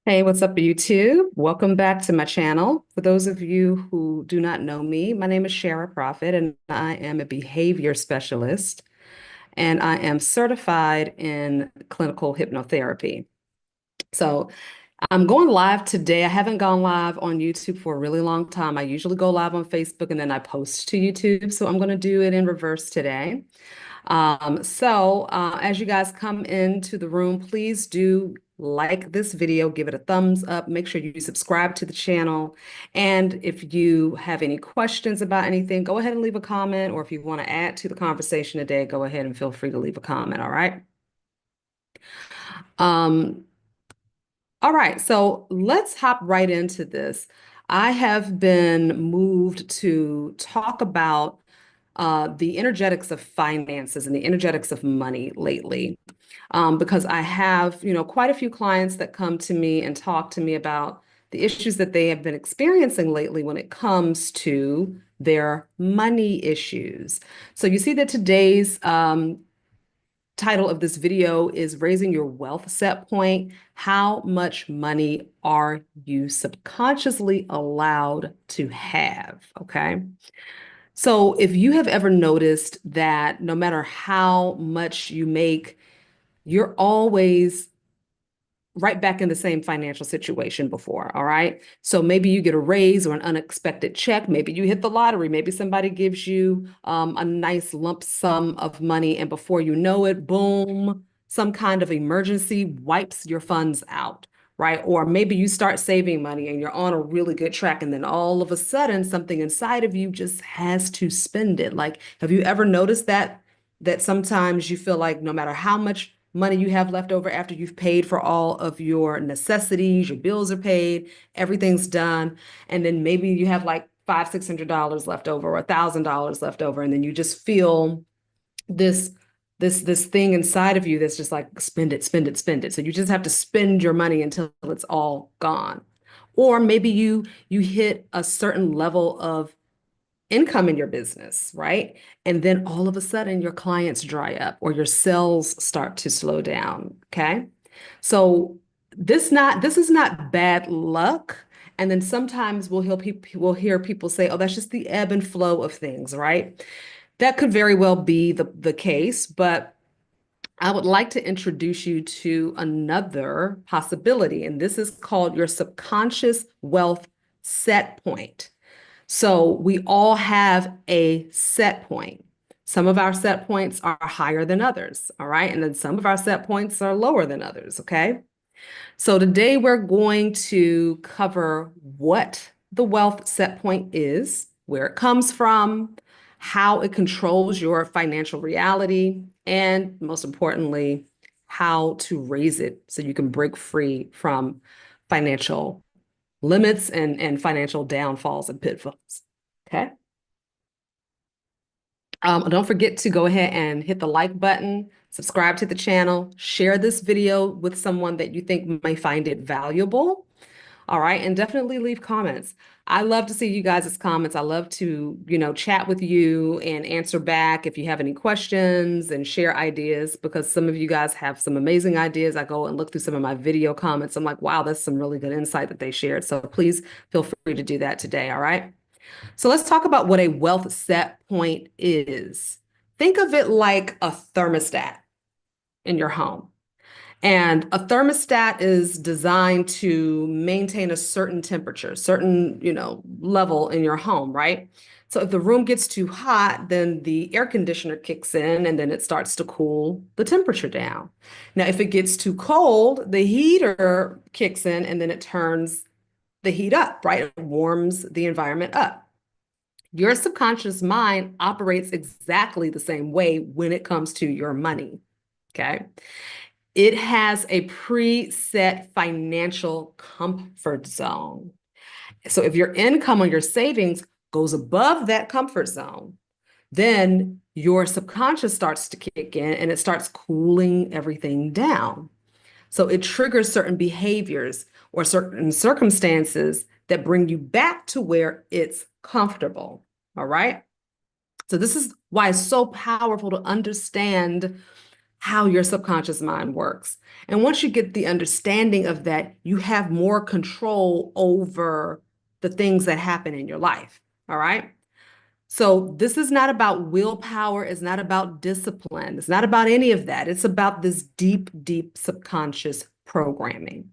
Hey, what's up, YouTube? Welcome back to my channel. For those of you who do not know me, my name is Shara Prophet, and I am a behavior specialist, and I am certified in clinical hypnotherapy. So I'm going live today. I haven't gone live on YouTube for a really long time. I usually go live on Facebook and then I post to YouTube. So I'm going to do it in reverse today. As you guys come into the room, please do like this video, give it a thumbs up, make sure you subscribe to the channel. And if you have any questions about anything, go ahead and leave a comment, or if you want to add to the conversation today, go ahead and feel free to leave a comment, all right? Um, all right, so let's hop right into this. I have been moved to talk about the energetics of finances and the energetics of money lately, because I have, quite a few clients that come to me and talk to me about the issues that they have been experiencing lately when it comes to their money issues. So you see that today's title of this video is Raising Your Wealth Set Point. How much money are you subconsciously allowed to have? Okay. So if you have ever noticed that no matter how much you make, you're always right back in the same financial situation before, all right? So maybe you get a raise or an unexpected check. Maybe you hit the lottery. Maybe somebody gives you a nice lump sum of money, and before you know it, boom, some kind of emergency wipes your funds out, right? Or maybe you start saving money and you're on a really good track, and then all of a sudden, something inside of you just has to spend it. Like, have you ever noticed that sometimes you feel like no matter how much money you have left over after you've paid for all of your necessities, your bills are paid, everything's done, and then maybe you have like $500, $600 left over or $1,000 left over, and then you just feel this this thing inside of you that's just like spend it, spend it, spend it. So you just have to spend your money until it's all gone. Or maybe you hit a certain level of income in your business, right? And then all of a sudden your clients dry up or your sales start to slow down, okay? So this is not bad luck. And then sometimes we'll hear people say, "Oh, that's just the ebb and flow of things," right? That could very well be the case, but I would like to introduce you to another possibility, and this is called your subconscious wealth set point. So we all have a set point. Some of our set points are higher than others, all right? And then some of our set points are lower than others, okay? So today we're going to cover what the wealth set point is, where it comes from, how it controls your financial reality, and most importantly, how to raise it so you can break free from financial limits and financial downfalls and pitfalls. Okay. Don't forget to go ahead and hit the like button, subscribe to the channel, share this video with someone that you think may find it valuable. All right. And definitely leave comments. I love to see you guys' comments. I love to, chat with you and answer back if you have any questions and share ideas, because some of you guys have some amazing ideas. I go and look through some of my video comments. I'm like, wow, that's some really good insight that they shared. So please feel free to do that today. All right. So let's talk about what a wealth set point is. Think of it like a thermostat in your home. And a thermostat is designed to maintain a certain temperature, certain, level in your home, right? So if the room gets too hot, then the air conditioner kicks in and then it starts to cool the temperature down. Now, if it gets too cold, the heater kicks in and then it turns the heat up, right? It warms the environment up. Your subconscious mind operates exactly the same way when it comes to your money. Okay. It has a preset financial comfort zone. So if your income or your savings goes above that comfort zone, then your subconscious starts to kick in and it starts cooling everything down. So it triggers certain behaviors or certain circumstances that bring you back to where it's comfortable. All right. So this is why it's so powerful to understand how your subconscious mind works. And once you get the understanding of that, you have more control over the things that happen in your life. All right. So this is not about willpower. It's not about discipline. It's not about any of that. It's about this deep, deep subconscious programming.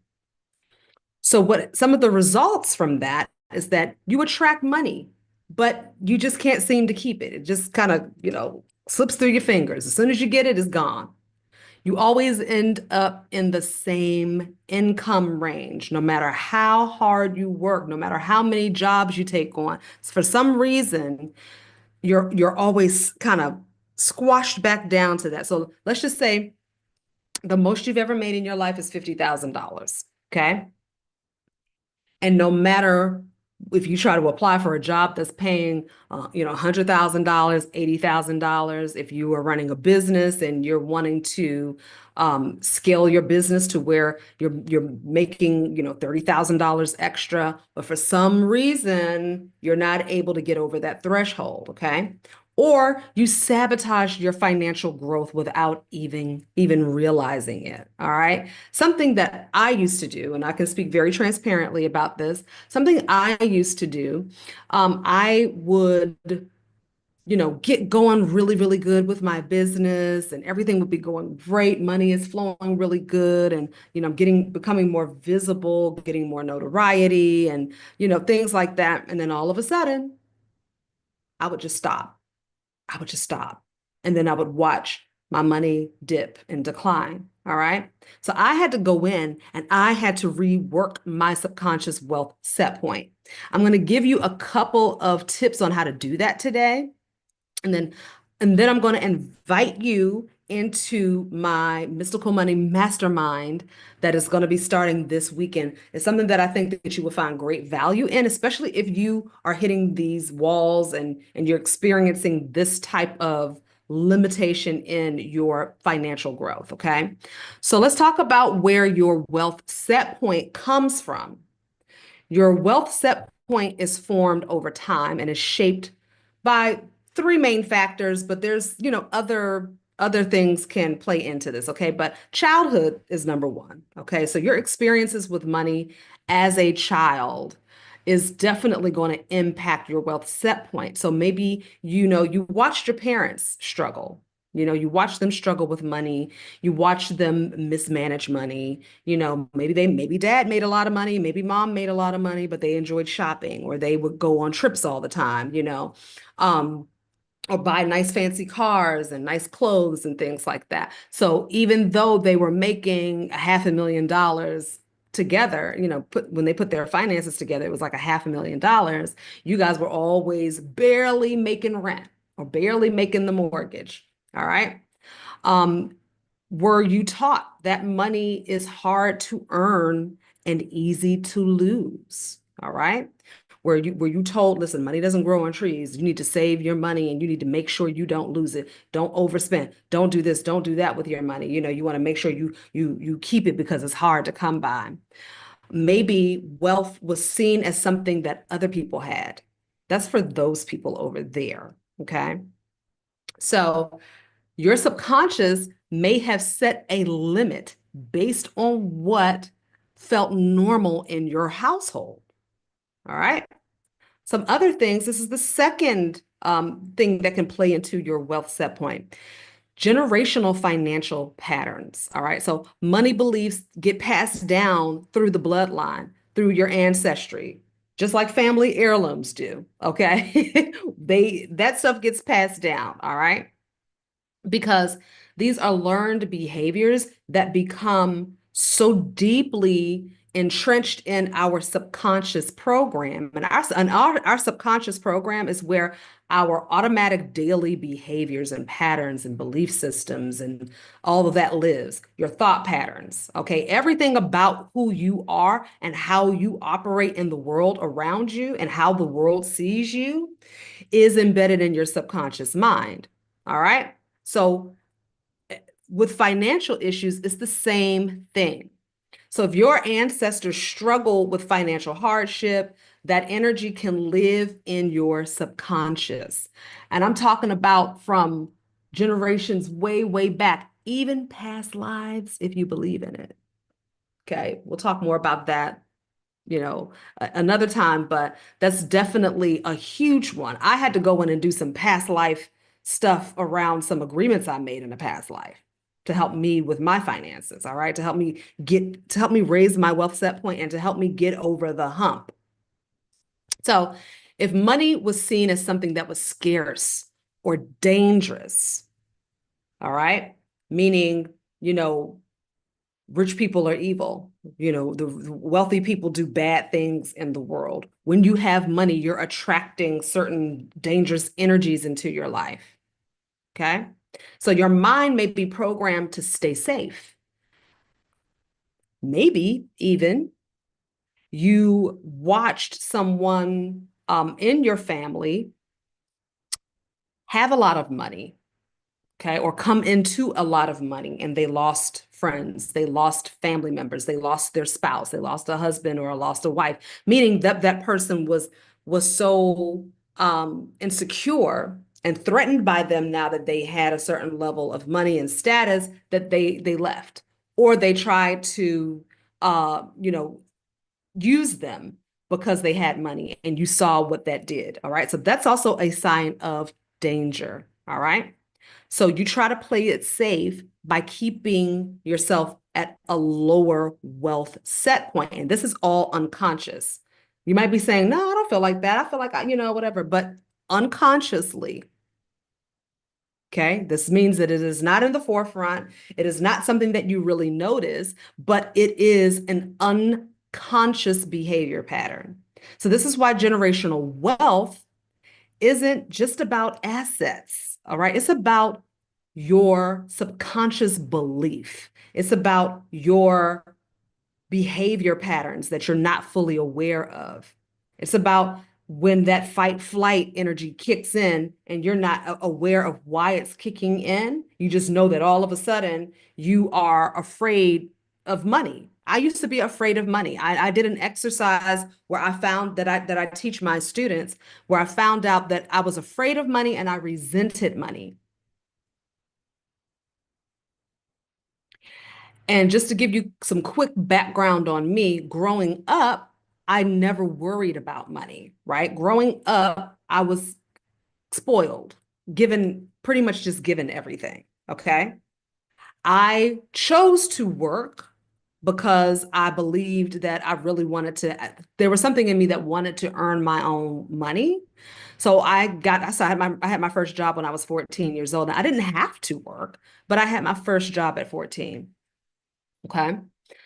So what some of the results from that is that you attract money, but you just can't seem to keep it. It just kind of, slips through your fingers. As soon as you get it, it's gone. You always end up in the same income range, no matter how hard you work, no matter how many jobs you take on. For some reason, you're always kind of squashed back down to that. So let's just say the most you've ever made in your life is $50,000. Okay. And no matter if you try to apply for a job that's paying, $100,000, $80,000, if you are running a business and you're wanting to scale your business to where you're making, $30,000 extra, but for some reason you're not able to get over that threshold, okay? Or you sabotage your financial growth without even realizing it. All right. Something that I used to do, and I can speak very transparently about this, something I used to do, I would, get going really, really good with my business and everything would be going great. Money is flowing really good. And, becoming more visible, getting more notoriety and, things like that. And then all of a sudden, I would just stop. I would just stop. And then I would watch my money dip and decline. All right. So I had to go in and I had to rework my subconscious wealth set point. I'm going to give you a couple of tips on how to do that today. And then I'm going to invite you into my Mystical Money Mastermind that is going to be starting this weekend. It's something that I think that you will find great value in, especially if you are hitting these walls and you're experiencing this type of limitation in your financial growth. Okay. So let's talk about where your wealth set point comes from. Your wealth set point is formed over time and is shaped by three main factors, but there's, other things can play into this, okay? But childhood is number one, okay? So your experiences with money as a child is definitely going to impact your wealth set point. So maybe, you watched your parents struggle. You watch them struggle with money. You watch them mismanage money. Maybe dad made a lot of money, maybe mom made a lot of money, but they enjoyed shopping or they would go on trips all the time, um, or buy nice fancy cars and nice clothes and things like that. So even though they were making $500,000 together, when they put their finances together, it was like $500,000. You guys were always barely making rent or barely making the mortgage. All right. Um, were you taught that money is hard to earn and easy to lose? All right. Were you told, listen, money doesn't grow on trees. You need to save your money and you need to make sure you don't lose it. Don't overspend. Don't do this. Don't do that with your money. You want to make sure you keep it because it's hard to come by. Maybe wealth was seen as something that other people had. That's for those people over there. Okay. So your subconscious may have set a limit based on what felt normal in your household. All right. Some other things, this is the second thing that can play into your wealth set point. Generational financial patterns. All right. So money beliefs get passed down through the bloodline, through your ancestry, just like family heirlooms do. Okay. That stuff gets passed down. All right. Because these are learned behaviors that become so deeply entrenched in our subconscious program. And our subconscious program is where our automatic daily behaviors and patterns and belief systems and all of that lives, your thought patterns, okay? Everything about who you are and how you operate in the world around you and how the world sees you is embedded in your subconscious mind, all right? So with financial issues, it's the same thing. So if your ancestors struggle with financial hardship, that energy can live in your subconscious. And I'm talking about from generations way, way back. even past lives if you believe in it. Okay, we'll talk more about that, another time, but that's definitely a huge one. I had to go in and do some past life stuff around some agreements I made in a past life to help me with my finances, all right, to help me raise my wealth set point and to help me get over the hump. So, if money was seen as something that was scarce or dangerous, all right, meaning, you know, rich people are evil. The wealthy people do bad things in the world. When you have money, you're attracting certain dangerous energies into your life. Okay. So your mind may be programmed to stay safe. Maybe even you watched someone in your family have a lot of money, okay, or come into a lot of money and they lost friends, they lost family members, they lost their spouse, they lost a husband or lost a wife, meaning that that person was so insecure and threatened by them now that they had a certain level of money and status that they left, or they tried to use them because they had money and you saw what that did. All right. So that's also a sign of danger. All right. So you try to play it safe by keeping yourself at a lower wealth set point. And this is all unconscious. You might be saying, no, I don't feel like that. I feel like, whatever. But unconsciously, okay, this means that it is not in the forefront. It is not something that you really notice, but it is an unconscious behavior pattern. So this is why generational wealth isn't just about assets, all right? It's about your subconscious belief. It's about your behavior patterns that you're not fully aware of. It's about when that fight flight energy kicks in and you're not aware of why it's kicking in. You just know that all of a sudden you are afraid of money. I used to be afraid of money. I did an exercise where I found that I teach my students, where I found out that I was afraid of money and I resented money. And just to give you some quick background on me, growing up, I never worried about money, right? Growing up, I was spoiled, given pretty much just given everything. Okay. I chose to work because I believed that I really wanted to, there was something in me that wanted to earn my own money. So I had my first job when I was 14 years old. And I didn't have to work, but I had my first job at 14. Okay.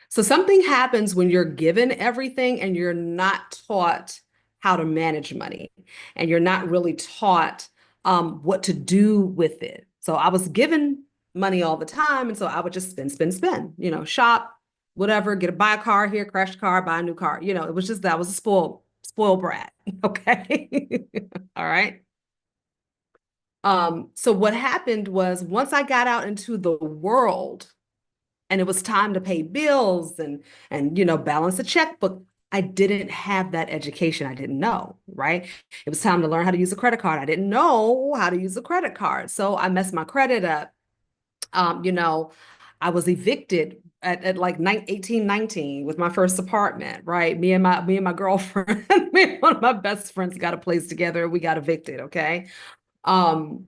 So something happens when you're given everything and you're not taught how to manage money and you're not really taught what to do with it. So I was given money all the time. And so I would just spend, shop, whatever, buy a car here, crash a car, buy a new car. It was just that I was a spoiled brat. Okay. All right. So what happened was once I got out into the world, and it was time to pay bills and balance a checkbook. I didn't have that education. I didn't know, right? It was time to learn how to use a credit card. I didn't know how to use a credit card. So I messed my credit up. Um, you know, I was evicted at like 18, 19 with my first apartment, right? Me and my girlfriend, me and one of my best friends got a place together. We got evicted, okay? Um,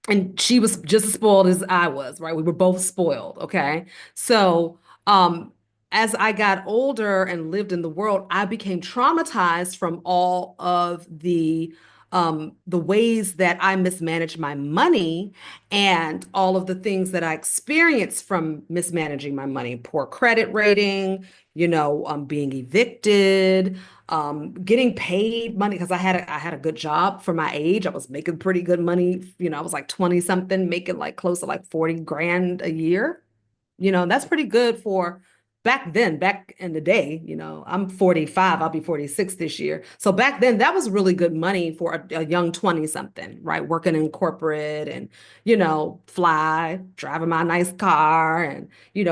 and she was just as spoiled as I was, right? We were both spoiled, okay? So, as I got older and lived in the world, I became traumatized from all of the ways that I mismanaged my money and all of the things that I experienced from mismanaging my money, poor credit rating, being evicted, getting paid money because I had a good job for my age. I was making pretty good money. I was like 20 something, making like close to like 40 grand a year. That's pretty good for back then, back in the day. I'm 45, I'll be 46 this year. So back then, that was really good money for a young 20 something, right? Working in corporate and, fly, driving my nice car and,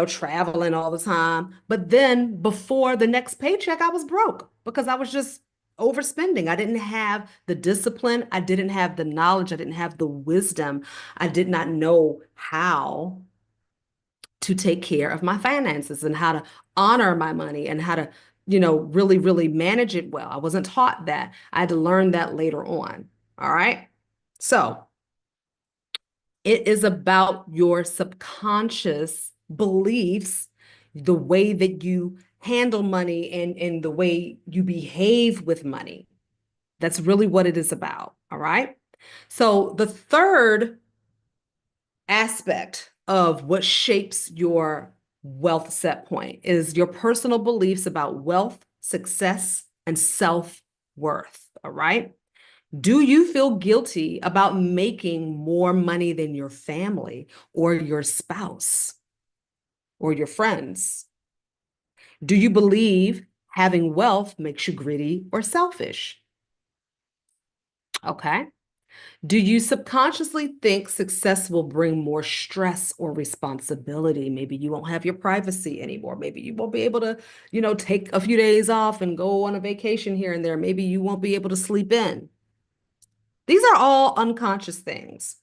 traveling all the time. But then before the next paycheck, I was broke because I was just overspending. I didn't have the discipline. I didn't have the knowledge. I didn't have the wisdom. I did not know how to take care of my finances and how to honor my money and how to, really, really manage it well. I wasn't taught that. I had to learn that later on. All right. So it is about your subconscious beliefs, the way that you handle money and the way you behave with money. That's really what it is about. All right. So the third aspect of what shapes your wealth set point is your personal beliefs about wealth, success, and self-worth. All right. Do you feel guilty about making more money than your family or your spouse or your friends? Do you believe having wealth makes you greedy or selfish? Okay. Do you subconsciously think success will bring more stress or responsibility? Maybe you won't have your privacy anymore. Maybe you won't be able to, take a few days off and go on a vacation here and there. Maybe you won't be able to sleep in. These are all unconscious things,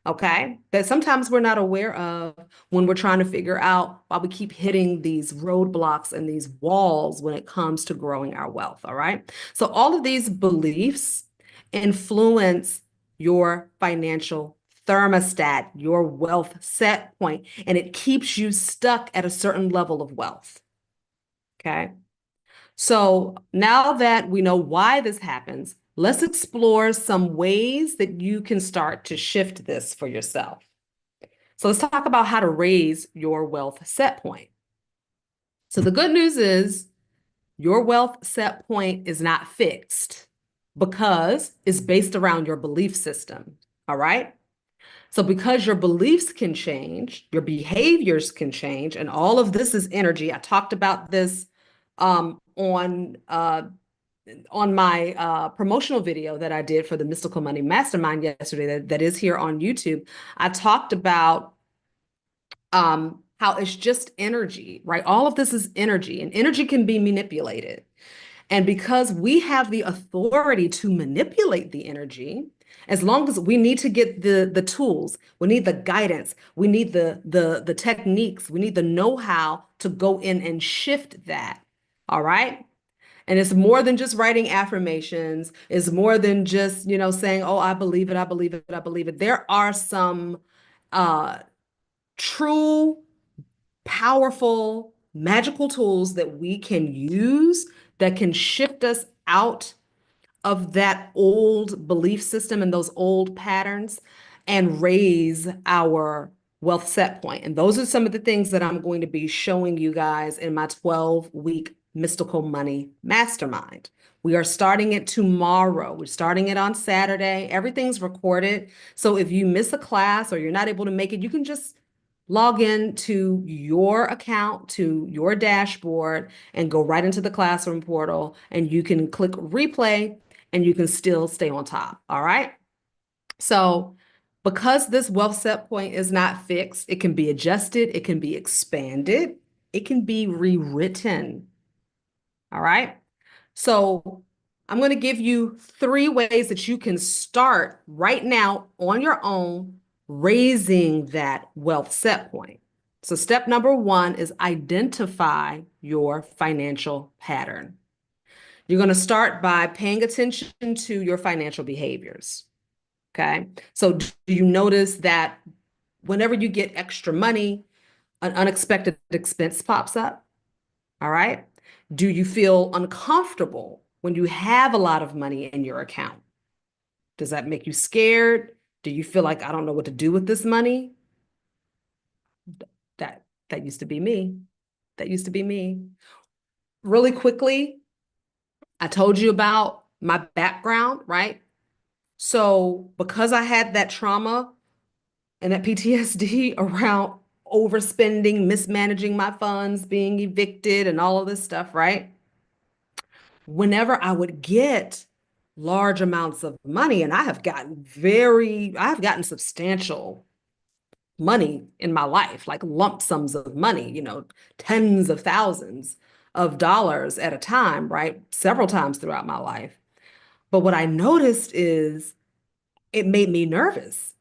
okay? That sometimes we're not aware of when we're trying to figure out why we keep hitting these roadblocks and these walls when it comes to growing our wealth, all right? So all of these beliefs influence your financial thermostat, your wealth set point, and it keeps you stuck at a certain level of wealth, okay? So now that we know why this happens, let's explore some ways that you can start to shift this for yourself. So let's talk about how to raise your wealth set point. So the good news is your wealth set point is not fixed because it's based around your belief system. All right. So because your beliefs can change, your behaviors can change, and all of this is energy. I talked about this on my promotional video that I did for the Mystical Money Mastermind yesterday, that is here on YouTube. I talked about how it's just energy, right? All of this is energy, and energy can be manipulated. And because we have the authority to manipulate the energy, as long as we need to get the tools, we need the guidance, we need the techniques, we need the know-how to go in and shift that. All right. And it's more than just writing affirmations. It's more than just, saying, oh, I believe it, I believe it, I believe it. There are some uh, true, powerful, magical tools that we can use that can shift us out of that old belief system and those old patterns and raise our wealth set point. And those are some of the things that I'm going to be showing you guys in my 12-week Mystical Money Mastermind. We are starting it tomorrow. We're starting it on Saturday. Everything's recorded. So if you miss a class or you're not able to make it, you can just log in to your account, to your dashboard, and go right into the classroom portal, and you can click replay and you can still stay on top. All right. So because this wealth set point is not fixed, it can be adjusted, it can be expanded, it can be rewritten. All right. So I'm going to give you 3 ways that you can start right now on your own raising that wealth set point. So step number 1 is identify your financial pattern. You're going to start by paying attention to your financial behaviors. Okay. So do you notice that whenever you get extra money, an unexpected expense pops up? All right. Do you feel uncomfortable when you have a lot of money in your account? Does that make you scared? Do you feel like I don't know what to do with this money? That used to be me. That used to be me. Really quickly, I told you about my background, right? So because I had that trauma and that PTSD around overspending, mismanaging my funds, being evicted, and all of this stuff, right? Whenever I would get large amounts of money, and I have gotten substantial money in my life, like lump sums of money, tens of thousands of dollars at a time, right? Several times throughout my life. But what I noticed is it made me nervous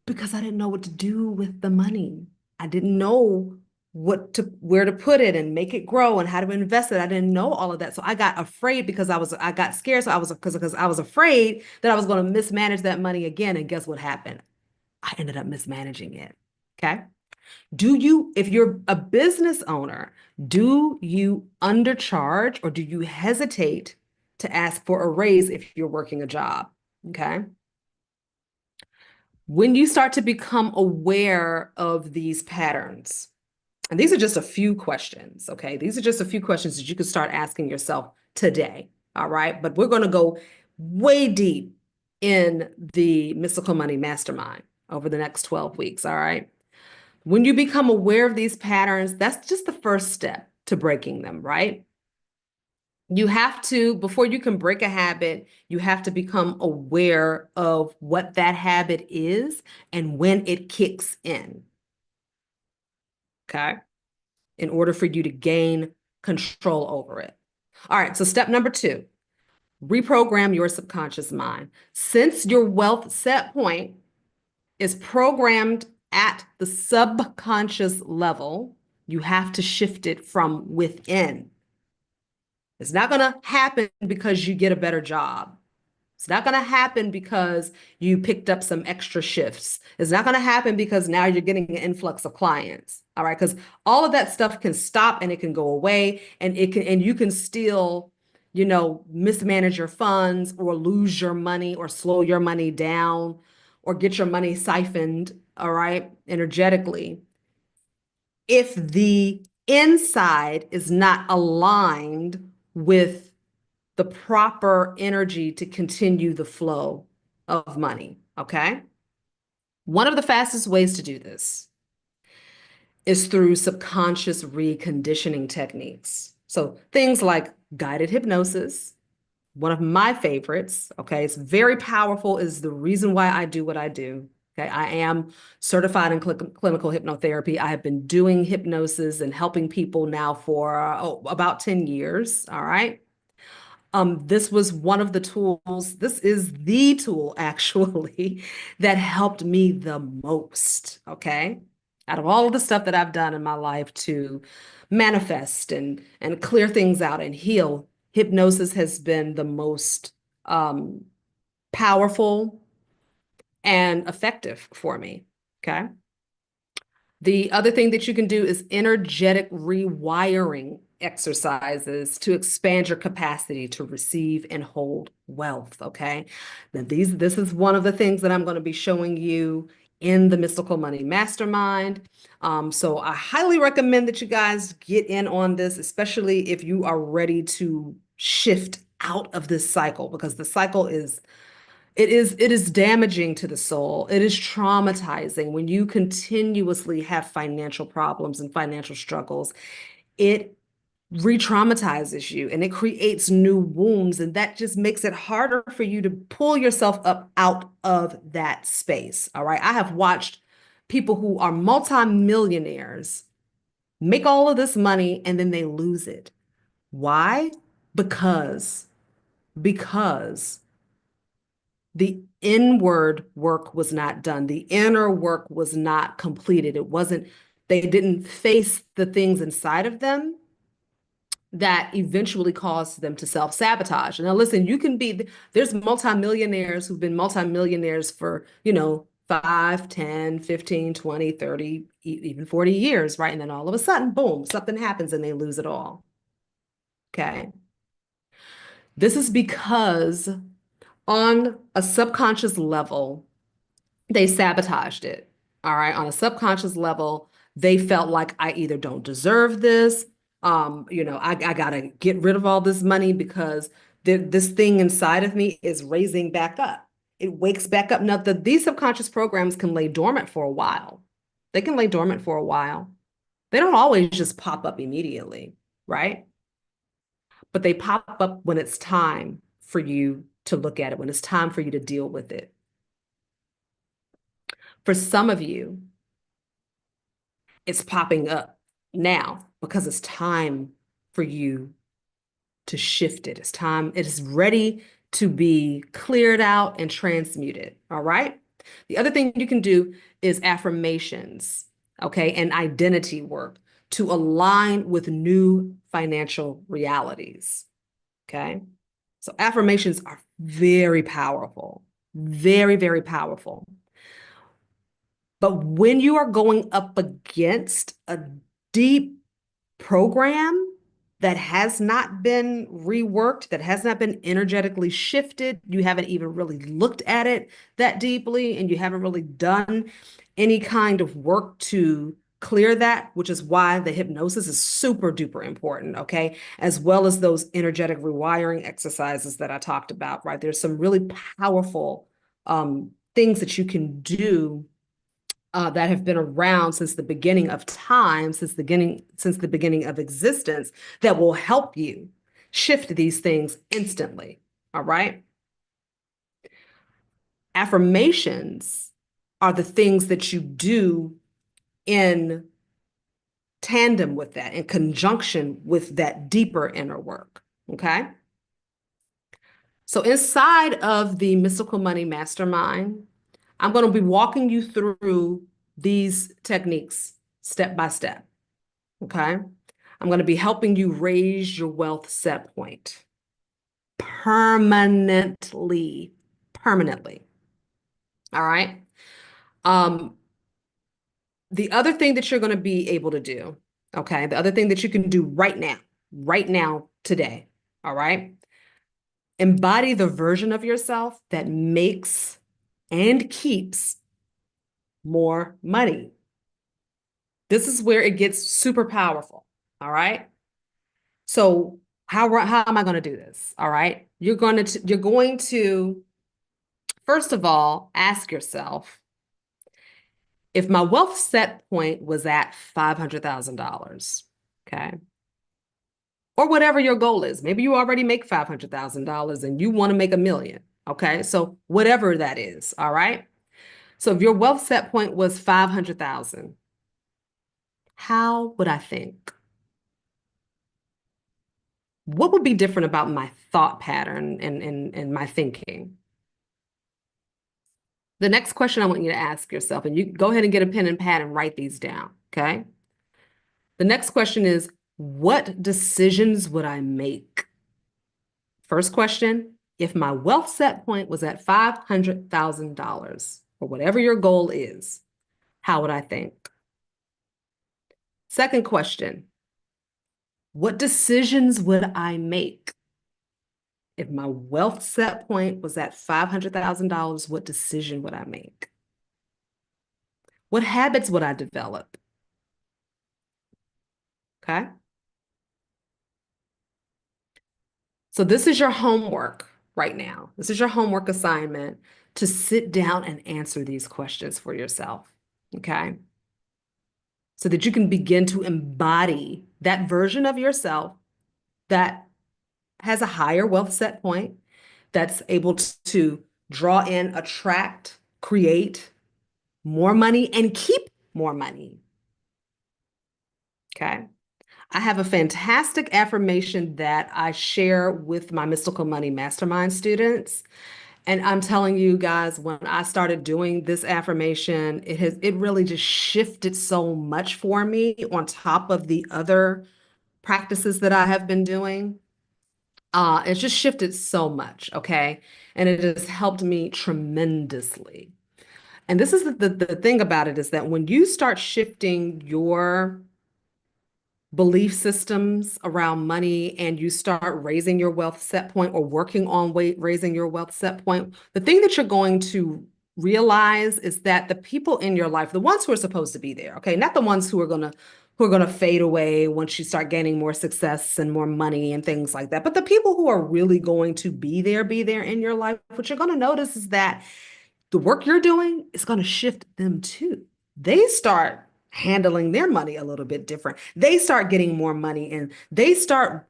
because I didn't know what to do with the money. I didn't know where to put it and make it grow and how to invest it. I didn't know all of that. So I got afraid because I got scared. So I was because I was afraid that I was going to mismanage that money again. And guess what happened? I ended up mismanaging it. Okay. If you're a business owner, do you undercharge or do you hesitate to ask for a raise if you're working a job? Okay. When you start to become aware of these patterns, and these are just a few questions, okay? These are just a few questions that you can start asking yourself today, all right? But we're going to go way deep in the Mystical Money Mastermind over the next 12 weeks, all right? When you become aware of these patterns, that's just the first step to breaking them, right? You have to, before you can break a habit, you have to become aware of what that habit is and when it kicks in, okay? In order for you to gain control over it. All right, so step number two, reprogram your subconscious mind. Since your wealth set point is programmed at the subconscious level, you have to shift it from within. It's not going to happen because you get a better job. It's not going to happen because you picked up some extra shifts. It's not going to happen because now you're getting an influx of clients. All right. Because all of that stuff can stop and it can go away and you can still, mismanage your funds or lose your money or slow your money down or get your money siphoned. All right. Energetically. If the inside is not aligned with the proper energy to continue the flow of money. Okay. One of the fastest ways to do this is through subconscious reconditioning techniques. So things like guided hypnosis, one of my favorites. Okay. It's very powerful, is the reason why I do what I do. Okay. I am certified in clinical hypnotherapy. I have been doing hypnosis and helping people now for about 10 years. All right. This was one of the tools, this is the tool actually that helped me the most, okay? Out of all of the stuff that I've done in my life to manifest and clear things out and heal, hypnosis has been the most um, powerful and effective for me, okay? The other thing that you can do is energetic rewiring exercises to expand your capacity to receive and hold wealth. Okay. Now, this is one of the things that I'm going to be showing you in the Mystical Money Mastermind. So I highly recommend that you guys get in on this, especially if you are ready to shift out of this cycle, because the cycle is it is damaging to the soul. It is traumatizing when you continuously have financial problems and financial struggles. It re-traumatizes you and it creates new wounds, and that just makes it harder for you to pull yourself up out of that space. All right. I have watched people who are multimillionaires make all of this money and then they lose it. Why? Because because the inward work was not done. The inner work was not completed. They didn't face the things inside of them that eventually caused them to self-sabotage. Now, listen, there's multimillionaires who've been multimillionaires for, 5, 10, 15, 20, 30, even 40 years, right? And then all of a sudden, boom, something happens and they lose it all. Okay. This is because on a subconscious level, they sabotaged it. All right. On a subconscious level, they felt like I either don't deserve this. I gotta get rid of all this money because this thing inside of me is raising back up. It wakes back up. Now, these subconscious programs can lay dormant for a while. They can lay dormant for a while. They don't always just pop up immediately, right? But they pop up when it's time for you to look at it, when it's time for you to deal with it. For some of you, it's popping up now because it's time for you to shift it. It's time, it is ready to be cleared out and transmuted. All right. The other thing you can do is affirmations, okay, and identity work to align with new financial realities. Okay. So affirmations are very powerful, very, very powerful. But when you are going up against a deep program that has not been reworked, that has not been energetically shifted, you haven't even really looked at it that deeply, and you haven't really done any kind of work to clear that, which is why the hypnosis is super duper important, okay? As well as those energetic rewiring exercises that I talked about, right? There's some really powerful things that you can do that have been around since the beginning of time, since the beginning of existence, that will help you shift these things instantly. All right. Affirmations are the things that you do in tandem with that, in conjunction with that deeper inner work. Okay. So inside of the Mystical Money Mastermind, I'm going to be walking you through these techniques step by step. Okay. I'm going to be helping you raise your wealth set point permanently. Permanently. All right. Um, the other thing that you're going to be able to do, okay, the other thing that you can do right now, today, all right, embody the version of yourself that makes and keeps more money. This is where it gets super powerful. All right. So how am I going to do this? All right. You're going to first of all ask yourself, if my wealth set point was at $500,000, okay, or whatever your goal is. Maybe you already make $500,000 and you want to make $1 million. Okay. So whatever that is. All right. So if your wealth set point was 500,000, how would I think? What would be different about my thought pattern and my thinking? The next question I want you to ask yourself, and you go ahead and get a pen and pad and write these down, okay? The next question is, what decisions would I make? First question, if my wealth set point was at $500,000, or whatever your goal is, how would I think? Second question, what decisions would I make? If my wealth set point was at $500,000, what decision would I make? What habits would I develop? Okay. So this is your homework right now. This is your homework assignment to sit down and answer these questions for yourself. Okay. So that you can begin to embody that version of yourself that has a higher wealth set point, that's able to draw in, attract, create more money and keep more money. Okay. I have a fantastic affirmation that I share with my Mystical Money Mastermind students. And I'm telling you guys, when I started doing this affirmation, it really just shifted so much for me on top of the other practices that I have been doing. It's just shifted so much, okay? And it has helped me tremendously. And this is the thing about it is that when you start shifting your belief systems around money and you start raising your wealth set point or working on raising your wealth set point, the thing that you're going to realize is that the people in your life, the ones who are supposed to be there, okay, not the ones who are gonna fade away once you start gaining more success and more money and things like that, but the people who are really going to be there in your life, what you're going to notice is that the work you're doing is going to shift them too. They start handling their money a little bit different. They start getting more money and they start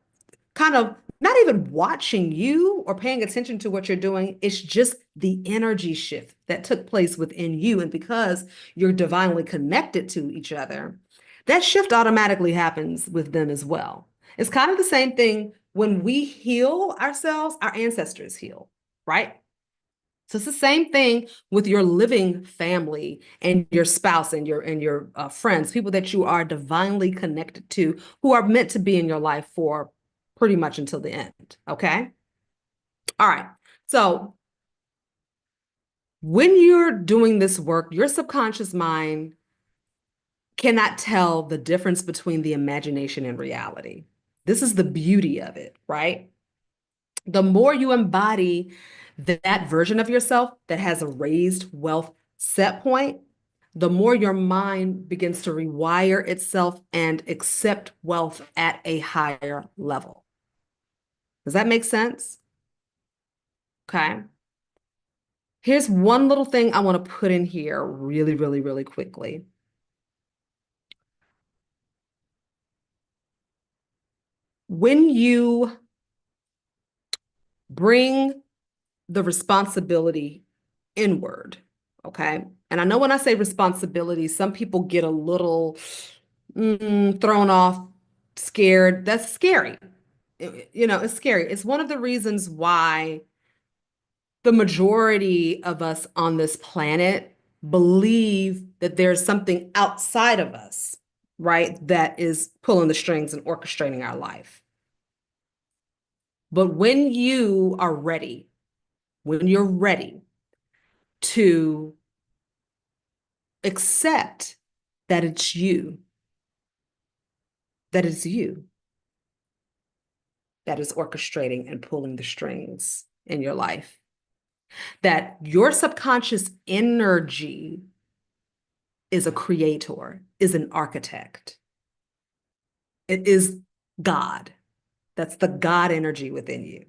kind of not even watching you or paying attention to what you're doing. It's just the energy shift that took place within you. And because you're divinely connected to each other, that shift automatically happens with them as well. It's kind of the same thing when we heal ourselves, our ancestors heal, right? So it's the same thing with your living family and your spouse and your friends, people that you are divinely connected to, who are meant to be in your life for pretty much until the end. Okay. All right. So when you're doing this work, your subconscious mind cannot tell the difference between the imagination and reality. This is the beauty of it, right? The more you embody that version of yourself that has a raised wealth set point, the more your mind begins to rewire itself and accept wealth at a higher level. Does that make sense? Okay. Here's one little thing I want to put in here really, really, really quickly. When you bring the responsibility inward, okay? And I know when I say responsibility, some people get a little thrown off, scared. That's scary. It's scary. It's one of the reasons why the majority of us on this planet believe that there's something outside of us, right, that is pulling the strings and orchestrating our life. But when you're ready to accept that it's you, that it's you that is orchestrating and pulling the strings in your life, that your subconscious energy is a creator, is an architect. It is God. That's the God energy within you.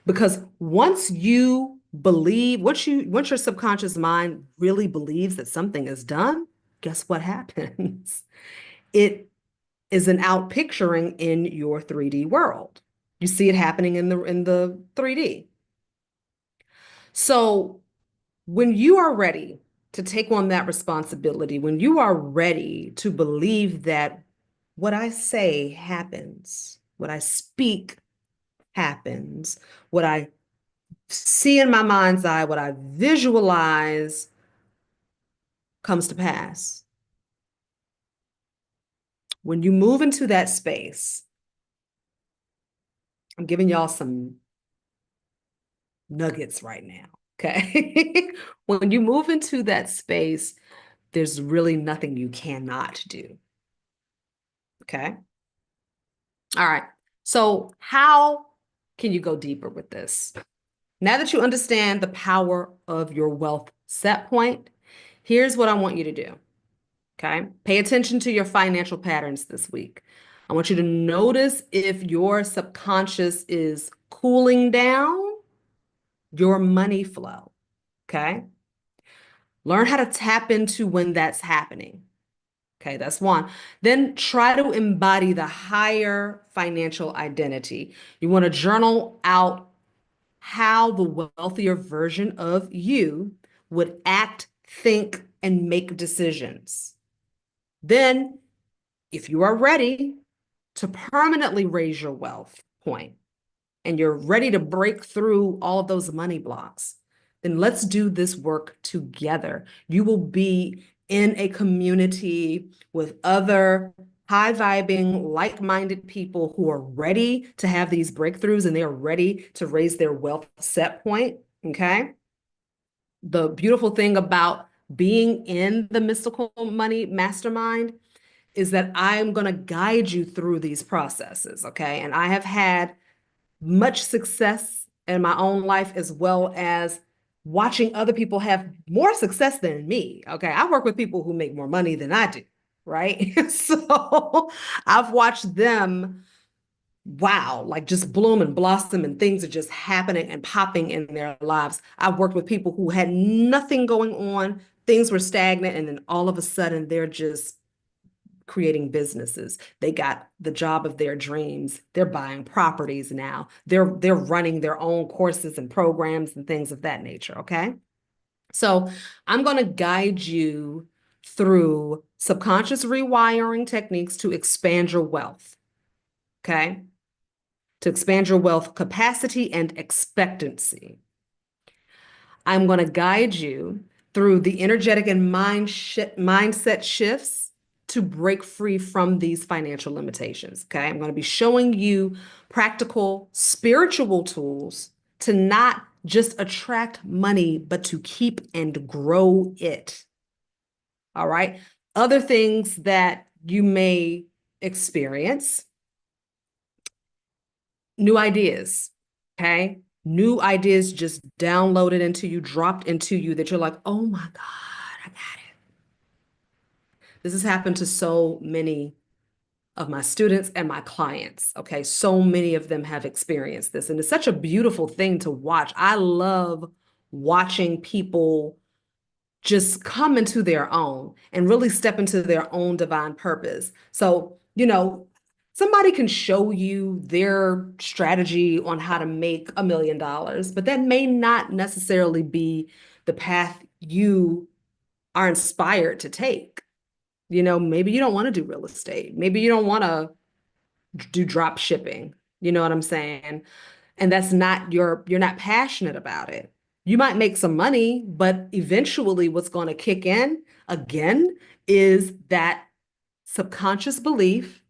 Because once your subconscious mind really believes that something is done, guess what happens? It is an outpicturing in your 3D world. You see it happening in the 3D. So when you are ready to take on that responsibility, when you are ready to believe that what I say happens, what I speak happens, what I see in my mind's eye, what I visualize comes to pass. When you move into that space, I'm giving y'all some nuggets right now. Okay. When you move into that space, there's really nothing you cannot do. Okay. All right. So, how can you go deeper with this? Now that you understand the power of your wealth set point, here's what I want you to do. Okay. Pay attention to your financial patterns this week. I want you to notice if your subconscious is cooling down your money flow. Okay. Learn how to tap into when that's happening. Okay, that's one. Then try to embody the higher financial identity. You want to journal out how the wealthier version of you would act, think, and make decisions. Then, if you are ready to permanently raise your wealth point, and you're ready to break through all of those money blocks, then let's do this work together. You will be in a community with other high vibing, like-minded people who are ready to have these breakthroughs and they are ready to raise their wealth set point. Okay. The beautiful thing about being in the mystical money mastermind is that I'm going to guide you through these processes. Okay. And I have had much success in my own life, as well as watching other people have more success than me. Okay. I work with people who make more money than I do. Right. So I've watched them, wow, like just bloom and blossom, and things are just happening and popping in their lives. I've worked with people who had nothing going on, things were stagnant, and then all of a sudden they're just creating businesses. They got the job of their dreams. They're buying properties now. They're running their own courses and programs and things of that nature, okay? So I'm going to guide you through subconscious rewiring techniques to expand your wealth, okay? To expand your wealth capacity and expectancy. I'm going to guide you through the energetic and mindset shifts to break free from these financial limitations. Okay. I'm going to be showing you practical spiritual tools to not just attract money, but to keep and grow it. All right. Other things that you may experience, new ideas. Okay. New ideas just downloaded into you, dropped into you that you're like, oh my God, I got it. This has happened to so many of my students and my clients. Okay. So many of them have experienced this. And it's such a beautiful thing to watch. I love watching people just come into their own and really step into their own divine purpose. So, somebody can show you their strategy on how to make $1 million, but that may not necessarily be the path you are inspired to take. Maybe you don't want to do real estate. Maybe you don't want to do drop shipping. You know what I'm saying? And that's not you're not passionate about it. You might make some money, but eventually what's going to kick in again is that subconscious belief,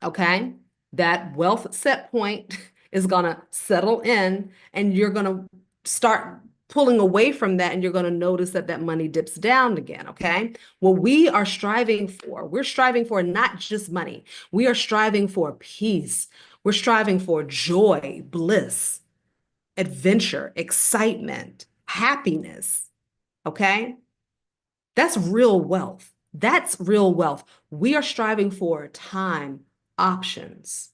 okay? That wealth set point is going to settle in and you're going to start pulling away from that and you're going to notice that that money dips down again, okay? What we are striving for, we're striving for not just money. We are striving for peace. We're striving for joy, bliss, adventure, excitement, happiness, okay? That's real wealth. That's real wealth. We are striving for time, options.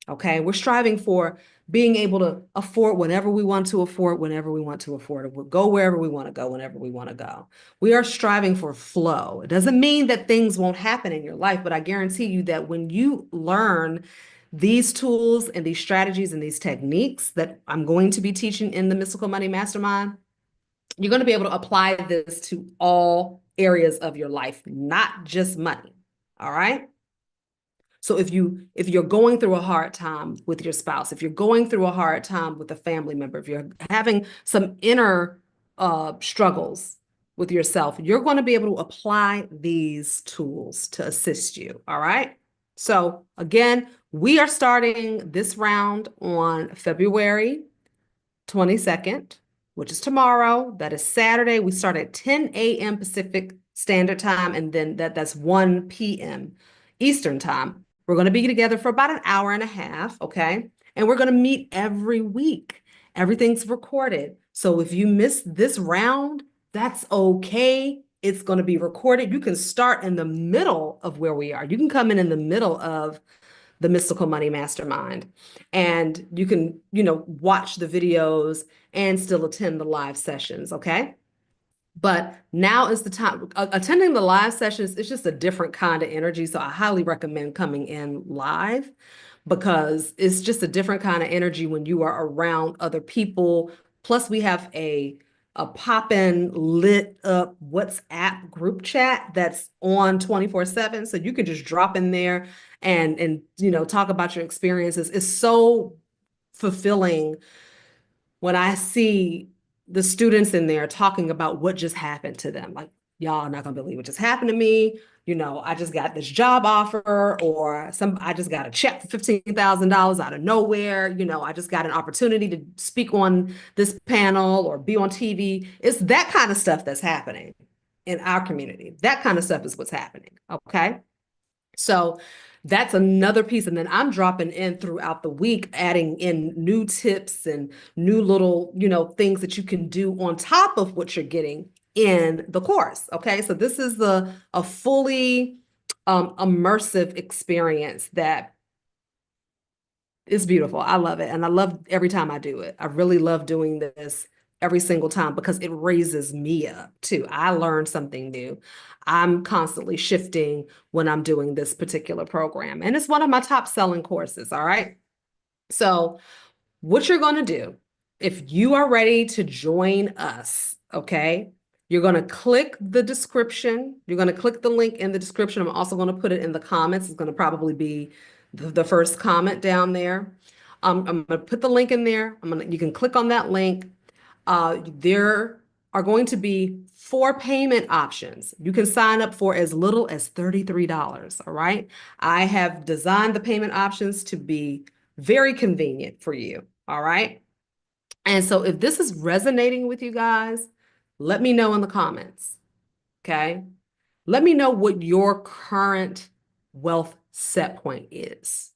Okay. We're striving for being able to afford whatever we want to afford, whenever we want to afford it. We'll go wherever we want to go, whenever we want to go. We are striving for flow. It doesn't mean that things won't happen in your life, but I guarantee you that when you learn these tools and these strategies and these techniques that I'm going to be teaching in the Mystical Money Mastermind, you're going to be able to apply this to all areas of your life, not just money. All right. So if you're going through a hard time with your spouse, if you're going through a hard time with a family member, if you're having some inner struggles with yourself, you're going to be able to apply these tools to assist you. All right. So again, we are starting this round on February 22nd, which is tomorrow. That is Saturday. We start at 10 a.m. Pacific Standard Time, and then that's 1 p.m. Eastern Time. We're going to be together for about an hour and a half, okay? And we're going to meet every week. Everything's recorded. So if you miss this round, that's okay. It's going to be recorded. You can start in the middle of where we are. You can come in the middle of the Mystical Money Mastermind. And you can, watch the videos and still attend the live sessions, okay? But now is the time. Attending the live sessions is just a different kind of energy. So I highly recommend coming in live because it's just a different kind of energy when you are around other people. Plus, we have a pop-in lit up WhatsApp group chat that's on 24/7. So you can just drop in there and talk about your experiences. It's so fulfilling when I see the students in there talking about what just happened to them. Like, y'all are not gonna believe what just happened to me. I just got this job offer, or I just got a check for $15,000 out of nowhere. I just got an opportunity to speak on this panel or be on TV. It's that kind of stuff that's happening in our community. That kind of stuff is what's happening. Okay. So that's another piece. And then I'm dropping in throughout the week, adding in new tips and new little, things that you can do on top of what you're getting in the course. Okay. So this is a fully immersive experience that is beautiful. I love it. And I love every time I do it. I really love doing this every single time because it raises me up too. I learn something new. I'm constantly shifting when I'm doing this particular program. And it's one of my top selling courses. All right. So what you're going to do, if you are ready to join us, okay, you're going to click the description. You're going to click the link in the description. I'm also going to put it in the comments. It's going to probably be the first comment down there. I'm going to put the link in there. You can click on that link. There are going to be four payment options. You can sign up for as little as $33, all right? I have designed the payment options to be very convenient for you, all right? And so if this is resonating with you guys, let me know in the comments, okay? Let me know what your current wealth set point is,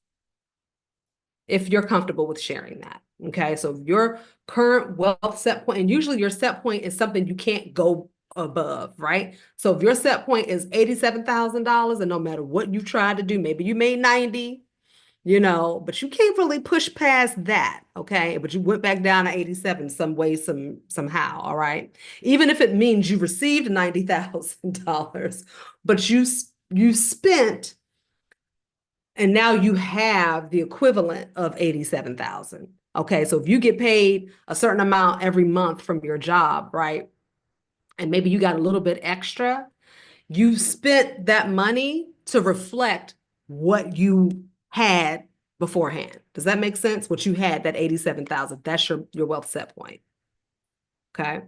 if you're comfortable with sharing that. Okay, so your current wealth set point, and usually your set point is something you can't go above, right? So if your set point is $87,000, and no matter what you try to do, maybe you made 90, but you can't really push past that, okay? But you went back down to 87 some way, somehow, all right? Even if it means you received $90,000, but you spent, and now you have the equivalent of 87,000. Okay, so if you get paid a certain amount every month from your job, right? And maybe you got a little bit extra, you spent that money to reflect what you had beforehand. Does that make sense? What you had, that 87,000, that's your wealth set point. Okay.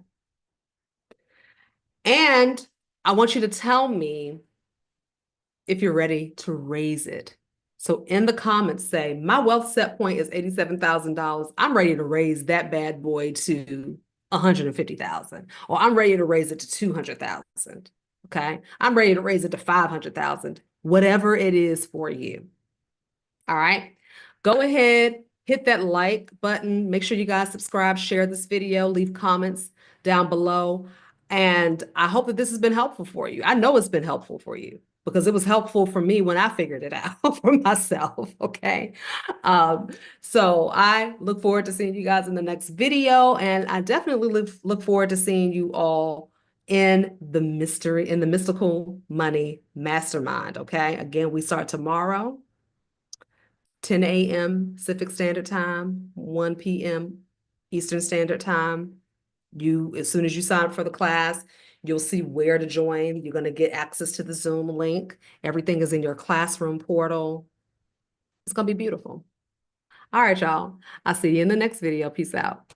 And I want you to tell me if you're ready to raise it. So in the comments, say, my wealth set point is $87,000. I'm ready to raise that bad boy to 150,000, or I'm ready to raise it to 200,000. Okay. I'm ready to raise it to 500,000, whatever it is for you. All right. Go ahead, hit that like button. Make sure you guys subscribe, share this video, leave comments down below. And I hope that this has been helpful for you. I know it's been helpful for you because it was helpful for me when I figured it out for myself. Okay. Um, so I look forward to seeing you guys in the next video. And I definitely look forward to seeing you all in the mystical money mastermind. Okay. Again, we start tomorrow. 10 a.m. Pacific Standard Time, 1 p.m. Eastern Standard Time. As soon as you sign up for the class, you'll see where to join. You're going to get access to the Zoom link. Everything is in your classroom portal. It's going to be beautiful. All right, y'all. I'll see you in the next video. Peace out.